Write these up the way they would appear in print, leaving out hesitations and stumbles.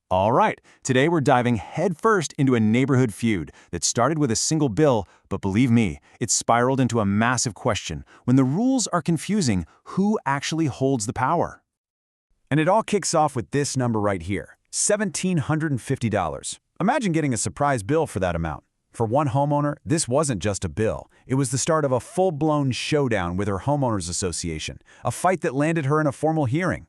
All right, today we're diving headfirst into a neighborhood feud that started with a single bill, but believe me, it spiraled into a massive question. When the rules are confusing, who actually holds the power? And it all kicks off with this number right here, $1,750. Imagine getting a surprise bill for that amount. For one homeowner, this wasn't just a bill. It was the start of a full-blown showdown with her homeowners association, a fight that landed her in a formal hearing.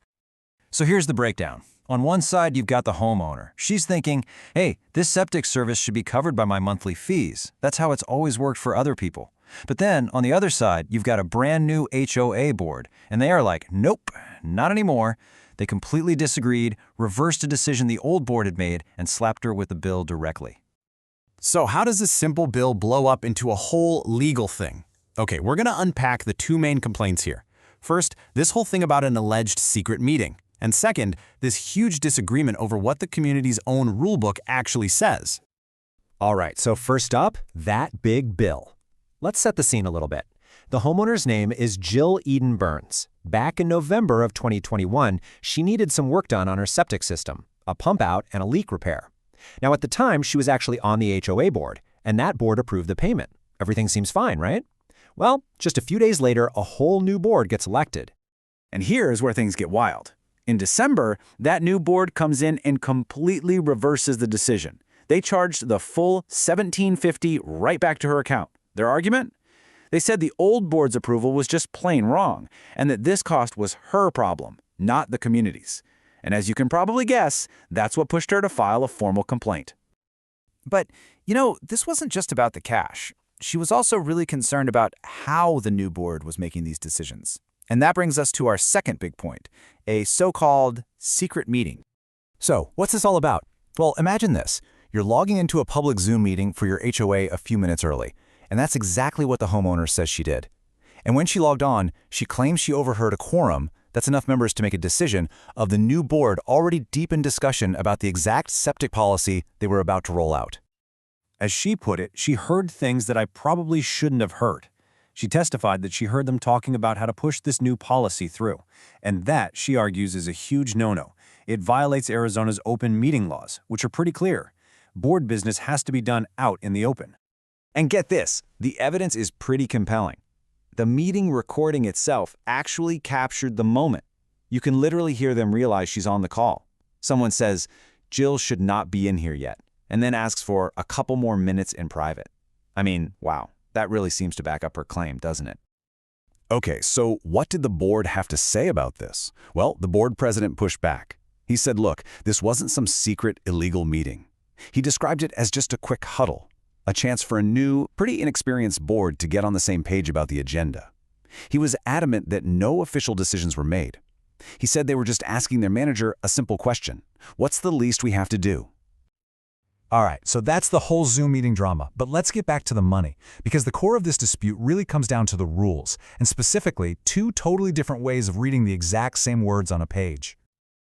So here's the breakdown. On one side, you've got the homeowner. She's thinking, hey, this septic service should be covered by my monthly fees. That's how it's always worked for other people. But then, on the other side, you've got a brand new HOA board, and they are like, nope, not anymore. They completely disagreed, reversed a decision the old board had made, and slapped her with the bill directly. So how does this simple bill blow up into a whole legal thing? Okay, we're gonna unpack the two main complaints here. First, this whole thing about an alleged secret meeting. And second, this huge disagreement over what the community's own rulebook actually says. All right, so first up, that big bill. Let's set the scene a little bit. The homeowner's name is Jill Eden Burns. Back in November of 2021, she needed some work done on her septic system, a pump out and a leak repair. Now, at the time, she was actually on the HOA board, and that board approved the payment. Everything seems fine, right? Well, just a few days later, a whole new board gets elected. And here's where things get wild. In December, that new board comes in and completely reverses the decision. They charged the full $1,750 right back to her account. Their argument? They said the old board's approval was just plain wrong, and that this cost was her problem, not the community's. And as you can probably guess, that's what pushed her to file a formal complaint. But, this wasn't just about the cash. She was also really concerned about how the new board was making these decisions. And that brings us to our second big point, a so-called secret meeting. So, what's this all about? Well, imagine this. You're logging into a public Zoom meeting for your HOA a few minutes early, and that's exactly what the homeowner says she did. And when she logged on, she claims she overheard a quorum, that's enough members to make a decision, of the new board already deep in discussion about the exact septic policy they were about to roll out. As she put it, she heard things that I probably shouldn't have heard. She testified that she heard them talking about how to push this new policy through, and that, she argues, is a huge no-no. It violates Arizona's open meeting laws, which are pretty clear. Board business has to be done out in the open. And get this, the evidence is pretty compelling. The meeting recording itself actually captured the moment. You can literally hear them realize she's on the call. Someone says, Jill should not be in here yet, and then asks for a couple more minutes in private. I mean, wow. That really seems to back up her claim, doesn't it? Okay, so what did the board have to say about this? Well, the board president pushed back. He said, look, this wasn't some secret, illegal meeting. He described it as just a quick huddle, a chance for a new, pretty inexperienced board to get on the same page about the agenda. He was adamant that no official decisions were made. He said they were just asking their manager a simple question. What's the least we have to do? All right, so that's the whole Zoom meeting drama, but let's get back to the money, because the core of this dispute really comes down to the rules, and specifically two totally different ways of reading the exact same words on a page.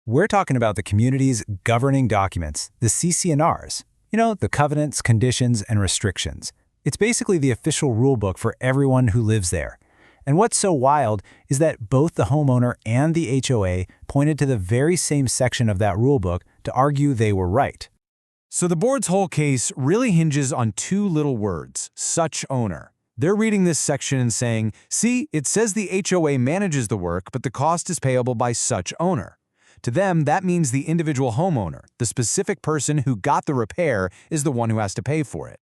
We're talking about the community's governing documents, the CC&Rs. The covenants, conditions, and restrictions. It's basically the official rulebook for everyone who lives there. And what's so wild is that both the homeowner and the HOA pointed to the very same section of that rulebook to argue they were right. So the board's whole case really hinges on two little words, such owner. They're reading this section and saying, see, it says the HOA manages the work, but the cost is payable by such owner. To them, that means the individual homeowner, the specific person who got the repair, is the one who has to pay for it.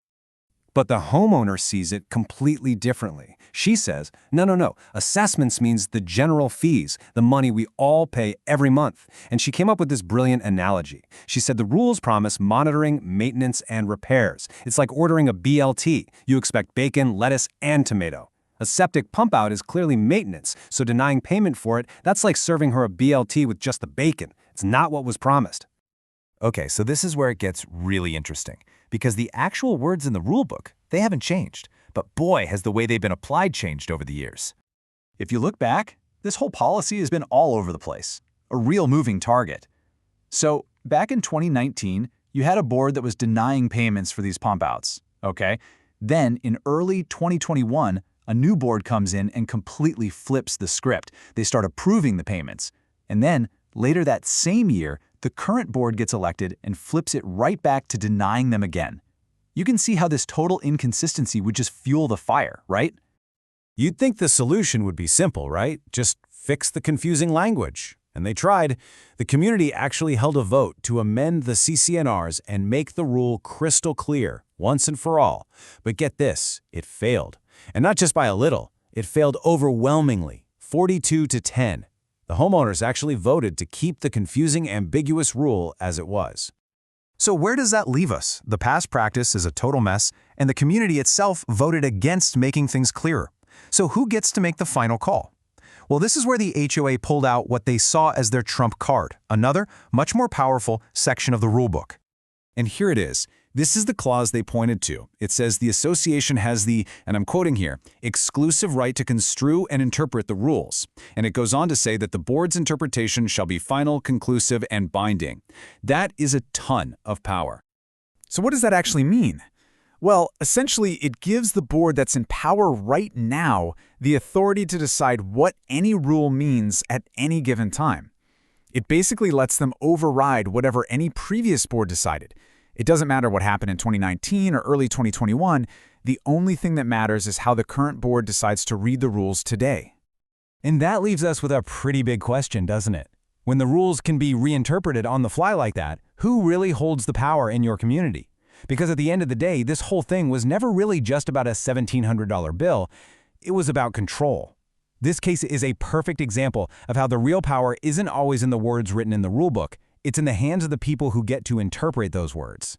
But the homeowner sees it completely differently. She says, no, assessments means the general fees, the money we all pay every month. And she came up with this brilliant analogy. She said the rules promise monitoring, maintenance, and repairs. It's like ordering a BLT. You expect bacon, lettuce, and tomato. A septic pump out is clearly maintenance, so denying payment for it, that's like serving her a BLT with just the bacon. It's not what was promised. Okay, so this is where it gets really interesting, because the actual words in the rulebook, they haven't changed. But boy, has the way they've been applied changed over the years. If you look back, this whole policy has been all over the place, a real moving target. So back in 2019, you had a board that was denying payments for these pump outs, okay? Then in early 2021, a new board comes in and completely flips the script. They start approving the payments. And then later that same year, the current board gets elected and flips it right back to denying them again. You can see how this total inconsistency would just fuel the fire, right? You'd think the solution would be simple, right? Just fix the confusing language. And they tried. The community actually held a vote to amend the CC&Rs and make the rule crystal clear, once and for all. But get this, it failed. And not just by a little, it failed overwhelmingly, 42-10. The homeowners actually voted to keep the confusing, ambiguous rule as it was. So where does that leave us? The past practice is a total mess, and the community itself voted against making things clearer. So who gets to make the final call? Well, this is where the HOA pulled out what they saw as their trump card, another, much more powerful section of the rulebook. And here it is. This is the clause they pointed to. It says the association has the, and I'm quoting here, exclusive right to construe and interpret the rules. And it goes on to say that the board's interpretation shall be final, conclusive, and binding. That is a ton of power. So what does that actually mean? Well, essentially, it gives the board that's in power right now the authority to decide what any rule means at any given time. It basically lets them override whatever any previous board decided. It doesn't matter what happened in 2019 or early 2021. The only thing that matters is how the current board decides to read the rules today. And that leaves us with a pretty big question, doesn't it? When the rules can be reinterpreted on the fly like that, who really holds the power in your community? Because at the end of the day, this whole thing was never really just about a $1,700 bill. It was about control. This case is a perfect example of how the real power isn't always in the words written in the rulebook. It's in the hands of the people who get to interpret those words.